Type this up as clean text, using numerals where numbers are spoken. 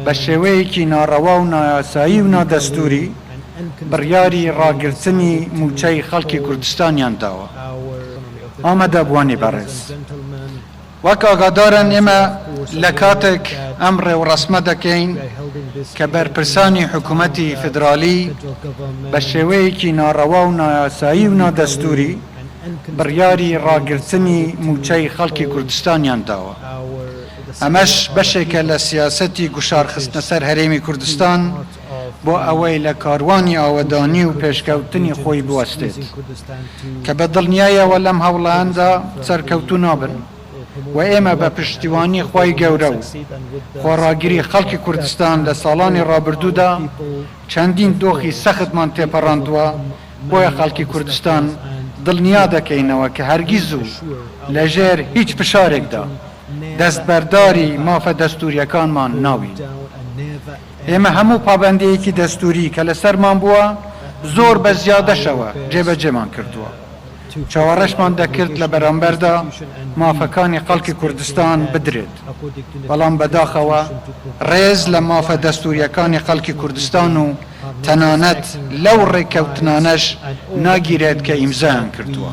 بە شێوەیەکی ناڕەوا و نایاسایی و نادەستوری بڕیاری ڕاگررتنی موچەی خەڵکی کوردستانیان داوە. ئامادەبوانی بەڕێز، وەک ئاگادارن ئێمە لە کاتێک ئەم ڕێوڕەسمە دەکەین کە بەرپرسانی حکوومەتی فدرالی بە شێوەیەکی ناڕەوا و نایاسایی و نادەستوری بڕیاری ڕاگررتنی موچەی خەڵکی کوردستانیان داوە. ئەمەش بەشێکە لە سیاسەتی گوشارخستنە سەر هەرێمی کوردستان بۆ ئەوەی لە کاروانی ئاوەدانی و پێشکەوتنی خۆی بوەستێت کە بە دڵنیایەوە لەم هەوڵاندا سەرکەوتوو نابن و ئێمە بە پشتیوانی خۆی گەورە و خۆڕاگیری خەڵکی کوردستان لە ساڵانی ڕابردوودا چەندین دۆخی سەختمان تێپەڕاندووە. بۆیە خەڵکی کوردستان دڵنیا دەکەینەوە کە هەرگیز و لەژێر هیچ فشارێکدا دەستبەرداری مافە دەستوریەکانمان ناوین. ئێمە هەموو پابەندەیەکی دەستوری کە لەسەرمان بووە زۆر بە زیادەشەوە جێبەجێمان کردووە. چاوەڕێشمان دەکرد لە بەرامبەردا مافەکانی خەڵکی کوردستان بدرێت، بەڵام بەداخەوە ڕێز لە مافە دەستوریەکانی خەڵکی کوردستان و تەنانەت لەو ڕێکەوتنانەش ناگیرێت کە ئیمزایان کردووە.